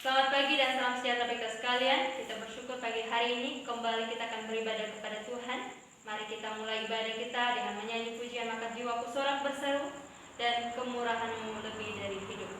Selamat pagi dan salam sejahtera bagi kita sekalian. Kita bersyukur pagi hari ini kembali kita akan beribadah kepada Tuhan. Mari kita mulai ibadah kita dengan menyanyi pujian maka jiwaku sorak berseru dan kemurahan-Mu lebih dari hidup.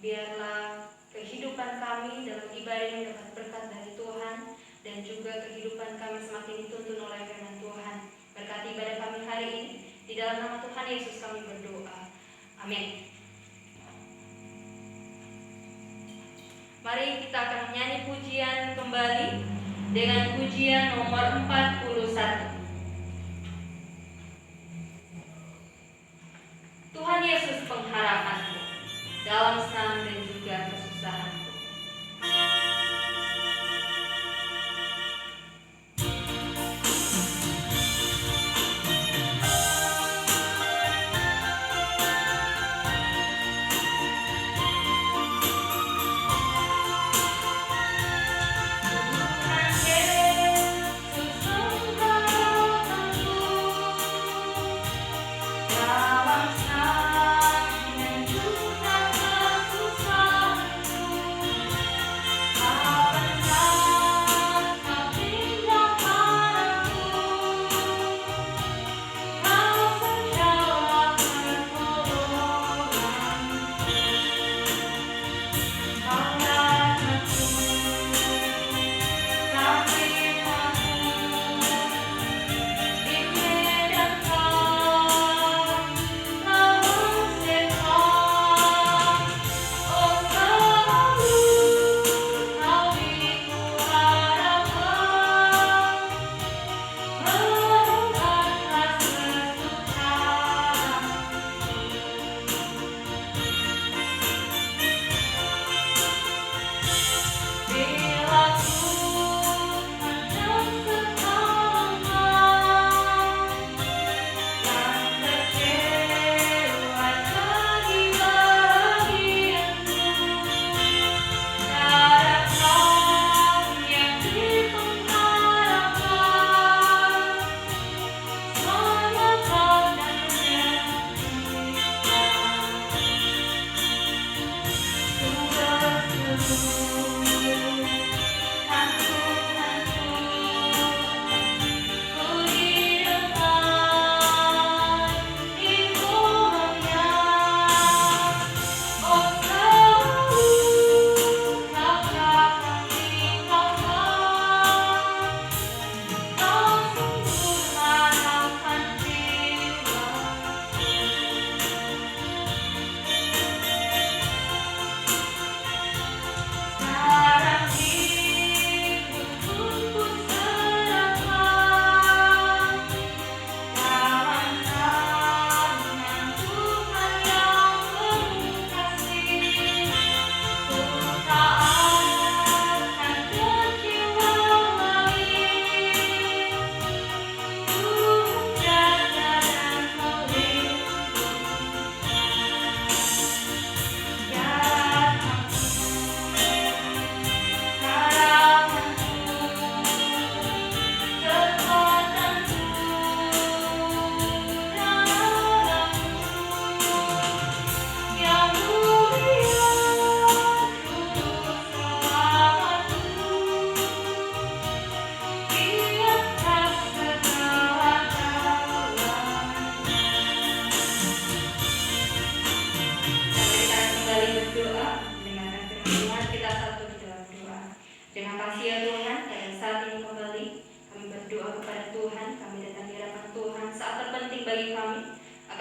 Biarlah kehidupan kami dalam ibadah ini dapat berkat dari Tuhan, dan juga kehidupan kami semakin dituntun oleh firman Tuhan. Berkati ibadah kami hari ini, di dalam nama Tuhan Yesus kami berdoa. Amin. Mari kita akan menyanyi pujian kembali dengan pujian nomor 41. Tuhan Yesus pengharapanku dalam senang dan juga kesusahanku. Tuhan Yesus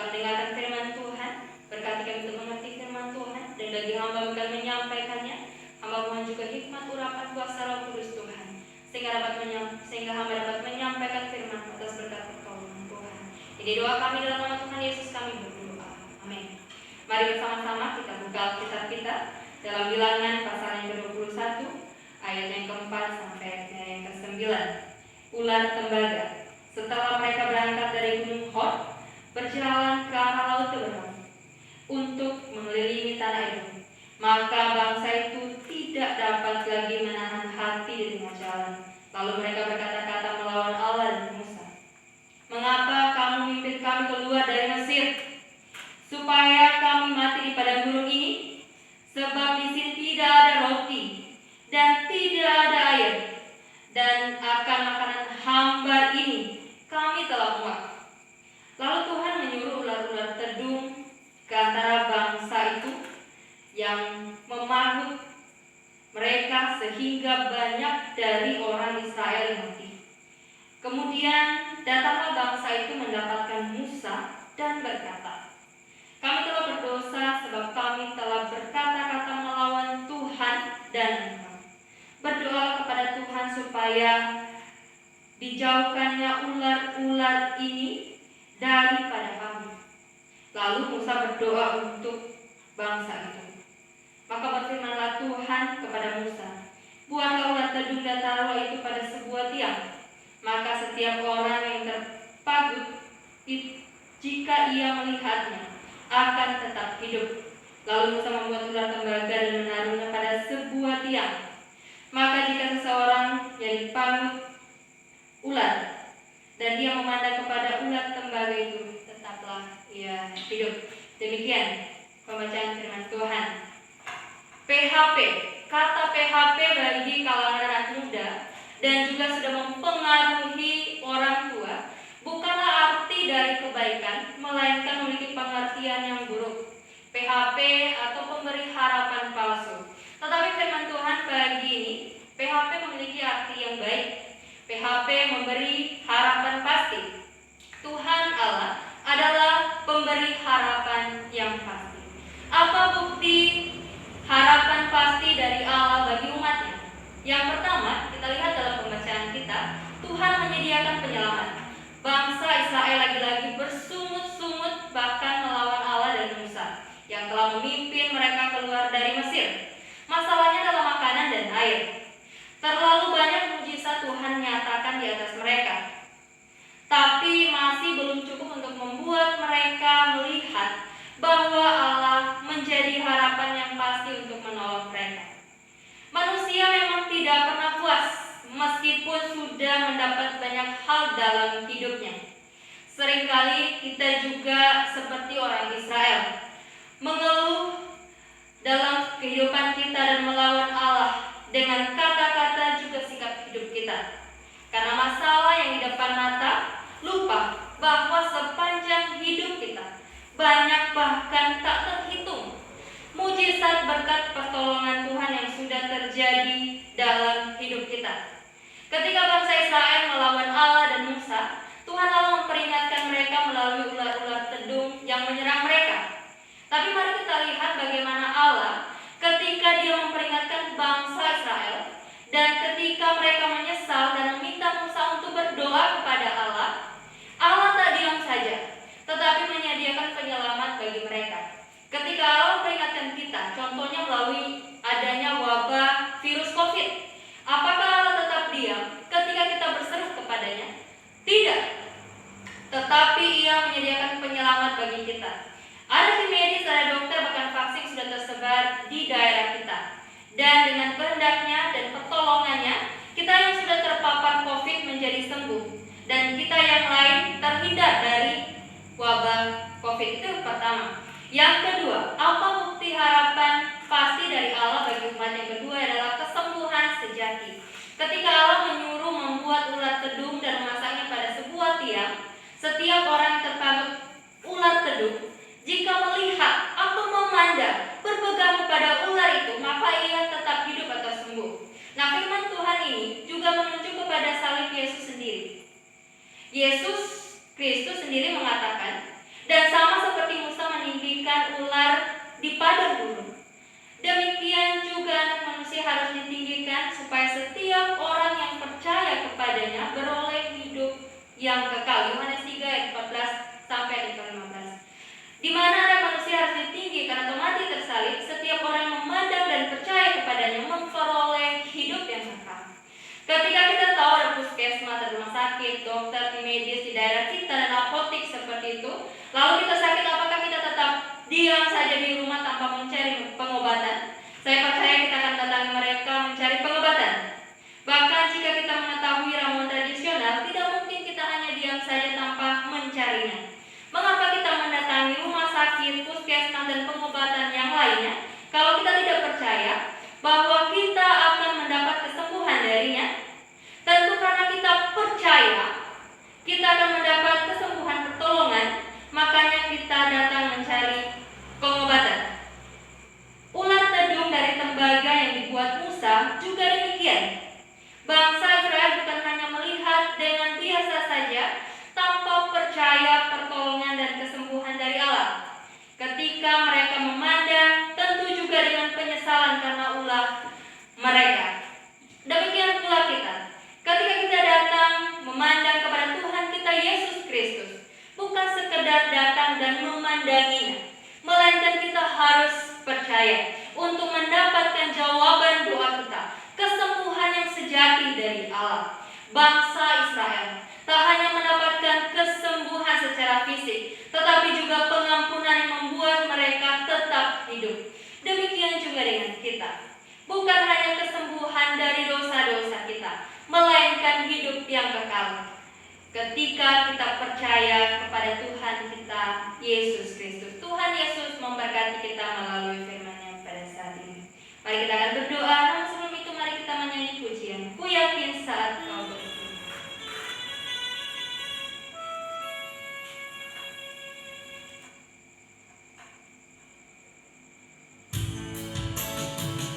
akan mendengarkan firman Tuhan. Berkati kami untuk mengerti firman Tuhan, dan bagi hamba akan menyampaikannya, hamba mohon juga hikmat urapan kuasa Roh Kudus Tuhan, sehingga hamba dapat menyampaikan firman atas berkat pertolongan Tuhan. Ini doa kami dalam nama Tuhan Yesus kami berdoa. Amin. Mari bersama-sama kita buka Alkitab kita dalam Bilangan pasal yang ke-21 ayat yang ke-4 sampai ayat yang ke-9. Ular tembaga. Setelah mereka berangkat dari Gunung Hor, berjalan ke arah Laut Teberau untuk mengelilingi tanah Edom, maka bangsa itu tidak dapat lagi menahan hati di tengah jalan. Lalu mereka berkata-kata melawan Allah dan Musa, "Mengapa kamu memimpin kami keluar dari Mesir, supaya kami mati di padang gurun ini? Sebab di sini tidak ada roti dan tidak ada air, dan akan makanan hambar ini kami telah muak." Lalu Tuhan menyuruh ular-ular tedung ke antara bangsa itu yang memagut mereka sehingga banyak dari orang Israel mati. Kemudian datanglah bangsa itu mendapatkan Musa dan berkata, "Kami telah berdosa sebab kami telah berkata-kata melawan Tuhan dan engkau. Berdoalah kepada Tuhan supaya dijauhkannya ular-ular ini daripada kami." Lalu Musa berdoa untuk bangsa itu. Maka berfirmanlah Tuhan kepada Musa, "Buatlah ular tedung dan taruhlah itu pada sebuah tiang. Maka setiap orang yang terpagut, jika ia melihatnya, akan tetap hidup." Lalu Musa membuat ular tembaga dan menaruhnya pada sebuah tiang. Maka jika seseorang yang dipagut ular dan dia memandang kepada ular tembaga itu, tetaplah ia hidup. Demikian pembacaan firman Tuhan. PHP, kata PHP bagi kalangan anak muda dan juga sudah mempengaruhi orang tua, bukanlah arti dari kebaikan, melainkan memiliki pengertian yang buruk. PHP atau pemberi harapan palsu. Tetapi firman Tuhan pagi ini, PHP memiliki arti yang baik. PHP memberi harapan pasti. Tuhan Allah adalah pemberi harapan yang pasti. Apa bukti harapan pasti dari Allah bagi umatnya? Yang pertama, kita lihat dalam pembacaan kita, Tuhan menyediakan penyelamat. Bangsa Israel lagi-lagi bersungut-sungut bahkan melawan Allah dan Musa yang telah memimpin mereka keluar dari Mesir. Masalahnya adalah makanan dan air. Terlalu banyak mujizat Tuhan nyatakan di atas mereka, tapi masih belum cukup untuk membuat mereka melihat bahwa Allah menjadi harapan yang pasti untuk menolong mereka. Manusia memang tidak pernah puas meskipun sudah mendapat banyak hal dalam hidupnya. Seringkali kita juga seperti orang Israel, mengeluh dalam kehidupan kita dan melawan Allah dengan kata-kata juga sikap hidup kita. Karena masalah yang di depan mata, lupa bahwa sepanjang hidup kita banyak bahkan tak terhitung mujizat berkat pertolongan Tuhan yang sudah terjadi dalam hidup kita. Ketika bangsa Israel melawan Allah dan Musa, Tuhan lalu memperingatkan mereka melalui ular-ular tedung yang menyerang mereka. Tapi mari kita lihat bagaimana Allah ketika Dia memperingatkan bangsa Israel dan ketika mereka menyesal dan meminta Musa untuk berdoa kepada Allah, Allah tak diam saja, tetapi menyediakan penyelamat bagi mereka. Ketika Allah memperingatkan kita, contohnya melalui adanya wabah virus COVID, apakah Allah tetap diam ketika kita berseru kepadanya? Tidak. Tetapi Ia menyediakan penyelamat bagi kita. Ada tim medis, ada dokter, bahkan vaksin sudah tersebar di daerah kita. Dan dengan kehendaknya dan pertolongannya, kita yang sudah terpapar COVID menjadi sembuh, dan kita yang lain terhindar dari wabah COVID. Itu pertama. Yang kedua, apa bukti harapan pasti dari Allah bagi umat? Yang kedua adalah kesembuhan sejati. Ketika Allah menyuruh membuat ular tedung dan memasangnya pada sebuah tiang, setiap orang terpagut ular tedung, jika melihat atau memandang berpegang kepada ular itu, maka ia tetap hidup atau sembuh. Nah, firman Tuhan ini juga menunjuk kepada salib Yesus sendiri. Yesus Kristus sendiri mengatakan, Dan sama seperti Musa meninggikan ular di padang gurun, demikian juga Anak Manusia harus ditinggikan supaya setiap orang yang percaya kepadanya beroleh hidup yang kekal. Yohanes 3 ayat 14 sampai ayat 15. Di mana Anak Manusia harus ditinggikan atau mati tersalib, setiap orang yang memandang dan percaya kepadanya memperoleh hidup yang kekal. Ketika kita tahu ada puskesmas, ada rumah sakit, dokter, tim medis di daerah kita dan apotek seperti itu, lalu kita sakit, apakah kita tetap diam saja di rumah tanpa mencari pengobatan? Saya percaya kita akan datangi mereka mencari pengobatan. Bahkan jika kita mengetahui ramuan tradisional, tidak mungkin kita hanya diam saja tanpa mencarinya. Mengapa kita mendatangi rumah sakit, puskesmas, dan pengobatan yang lainnya kalau kita tidak percaya bahwa kita akan mendapat kesembuhan darinya? Tentu karena kita percaya kita akan mendapat kesembuhan pertolongan, makanya kita datang mencari pengobatan. Ulat tedung dari tembaga yang dibuat Musa juga demikian. Bangsa Israel bukan hanya melihat dengan biasa saja tanpa percaya pertolongan dan kesembuhan dari Allah. Ketika mereka memandang, tentu juga dengan penyesalan karena ulah mereka. Demikian pula kita. Ketika kita datang memandang kepada Tuhan kita Yesus Kristus, bukan sekedar datang dan memandanginya, melainkan kita harus percaya untuk mendapatkan jawaban doa kita, kesembuhan yang sejati dari Allah. Bangsa Israel tak hanya mendapatkan kesembuhan secara fisik, tetapi juga pengampunan yang membuat mereka tetap hidup. Demikian juga dengan kita. Bukan hanya kesembuhan dari dosa-dosa kita, melainkan hidup yang kekal. Ketika kita percaya kepada Tuhan kita Yesus Kristus. Tuhan Yesus memberkati kita melalui firman-Nya pada saat ini. Mari kita akan berdoa. Namun sebelum itu mari kita menyanyi pujian. Ku yakin saat kau berdoa.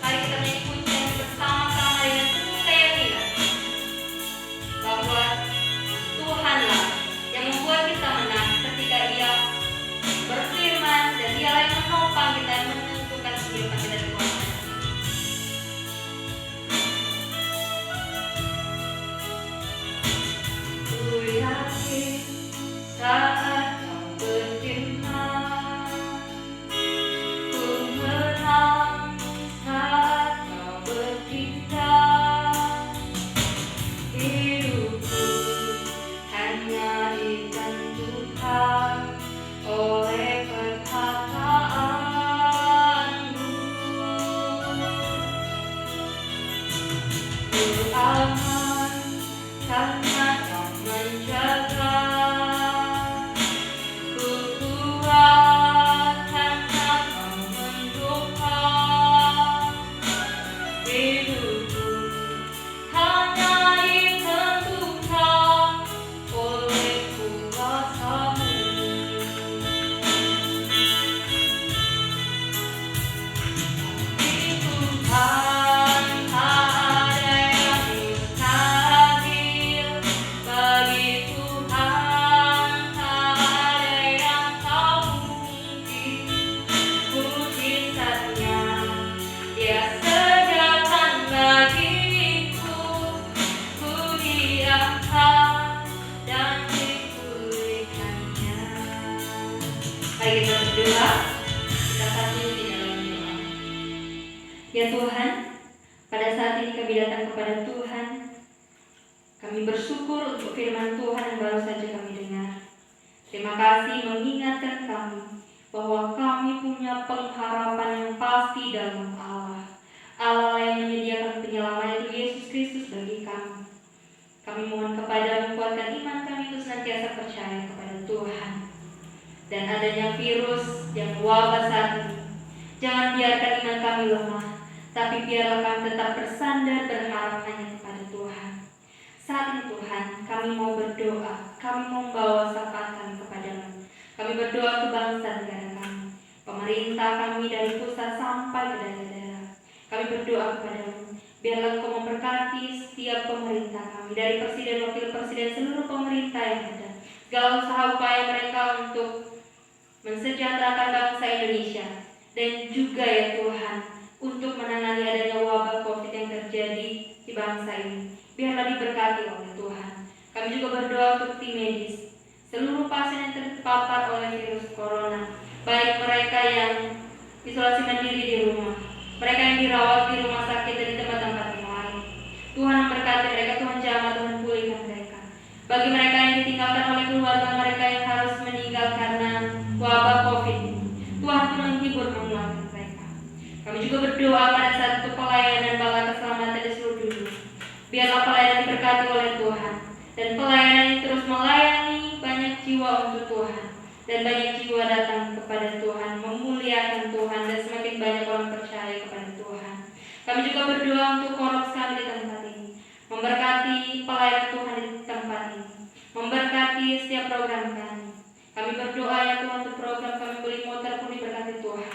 Mari kita menyanyi pujian bersama-sama dengan penuh keyakinan bahwa Tuhanlah yang membuat kita menang ketika Ia berfirman, dan Dialah yang menopang kita, yang menentukan kehidupan kita di bawah. Ku yakin saat kau berfirman, ku menang saat kau bertindak. Hidupku hanya ditentukan oleh perkataanmu. Ku aman karena kau menjaga. Ku kuat karena kau mendukung. Hidupku hanya ditentukan oleh kuasa-Mu. Bagi Tuhan tak ada yang mustahil. Bagi Tuhan tak ada yang tak mungkin. Mujizatnya Dia sediakan bagiku. Ku diangkat dan dipulihkannya. Mari kita berdoa. Kita satu di dalam doa. Ya Tuhan, pada saat ini kami datang kepada Tuhan. Kami bersyukur untuk firman Tuhan yang baru saja kami dengar. Terima kasih mengingatkan kami bahwa kami punya pengharapan yang pasti dalam Allah. Allah yang menyediakan penyelamat itu Yesus Kristus bagi kami. Kami mohon kepada kuatkan iman kami untuk senantiasa percaya kepada Tuhan. Dan adanya virus yang wabah saat ini, jangan biarkan iman kami lemah, tapi biarlah kami tetap bersandar berharap hanya kepada Tuhan. Saat ini Tuhan, kami mau berdoa, kami mau membawa syafaat kami kepadamu. Kami berdoa ke bangsa negara kami, pemerintah kami dari pusat sampai ke daerah-daerah. Kami berdoa kepadamu, biarlah Engkau memberkati setiap pemerintah kami, dari presiden, wakil presiden, seluruh pemerintah yang ada. Segala usaha upaya mereka untuk mensejahterakan bangsa Indonesia, dan juga ya Tuhan, untuk menangani adanya wabah COVID yang terjadi di bangsa ini. Biarlah diberkati oleh Tuhan. Kami juga berdoa untuk tim medis, seluruh pasien yang terpapar oleh virus corona, baik mereka yang isolasi mandiri di rumah, mereka yang dirawat di rumah sakit dan di tempat-tempat yang lain. Tuhan memberkati mereka, Tuhan jamah, Tuhan pulihkan mereka. Bagi mereka yang ditinggalkan oleh keluarga mereka yang harus meninggal karena wabah COVID ini, Tuhan pun menghibur, menguatkan mereka. Kami juga berdoa pada satu pelayanan bala keselamatan di seluruh dunia. Biarlah pelayanan diberkati oleh Tuhan, dan pelayanan ini terus melayani banyak jiwa untuk Tuhan, dan banyak jiwa datang kepada Tuhan, memuliakan Tuhan, dan semakin banyak orang percaya kepada Tuhan. Kami juga berdoa untuk korup kami di tempat ini, memberkati pelayanan Tuhan di tempat ini, memberkati setiap program kami. Kami berdoa ya Tuhan untuk program kami beli motor pun diberkati Tuhan,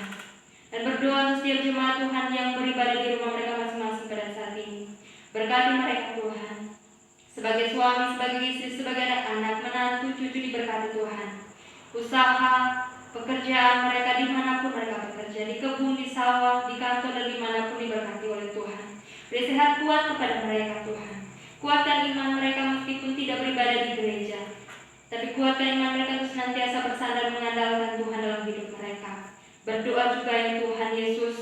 dan berdoa untuk setiap jemaat Tuhan yang beribadah di rumah mereka masing-masing pada saat ini. Berkati mereka Tuhan, sebagai suami, sebagai istri, sebagai anak-anak, menantu, cucu diberkati Tuhan. Usaha, pekerjaan mereka dimanapun mereka bekerja, di kebun, di sawah, di kantor, dan dimanapun diberkati oleh Tuhan. Beri sehat kuat kepada mereka Tuhan. Kuatkan iman mereka meskipun tidak beribadah di gereja, tapi kuatkan iman mereka untuk senantiasa bersandar mengandalkan Tuhan dalam hidup mereka. Berdoa juga ya Tuhan Yesus,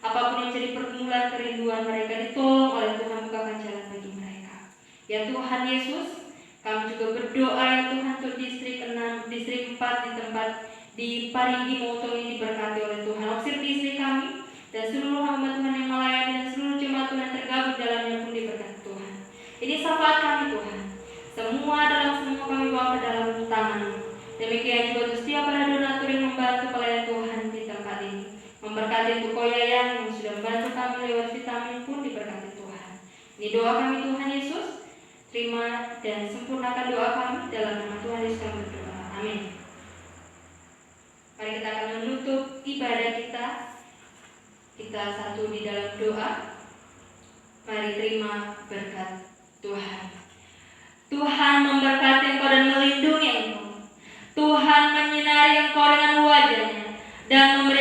apapun yang menjadi pergumulan kerinduan mereka, ditolong oleh Tuhan, bukakan jalan bagi mereka. Ya Tuhan Yesus, kami juga berdoa ya Tuhan untuk distrik 6, distrik 4 di tempat di Parigi Motong ini diberkati oleh Tuhan. Usir distrik kami dan seluruh hamba Tuhan yang melayani dan seluruh jemaat Tuhan yang tergabung dalamnya pun diberkati Tuhan. Ini syafaat kami Tuhan. Semua kami bawa ke dalam tangan-Mu. Demikian juga untuk setiap para donatur yang membantu pelayanan Tuhan di tempat ini. Memberkati untuk Koyayang yang sudah membantu kami lewat vitamin pun diberkati Tuhan. Ini doa kami Tuhan Yesus. Terima dan sempurnakan doa kami dalam nama Tuhan Yesus kami berdoa. Amin. Mari kita akan menutup ibadah kita. Kita satu di dalam doa. Mari terima berkat Tuhan. Tuhan memberkati engkau dan melindungi engkau. Tuhan menyinari engkau dengan wajah-Nya dan memberi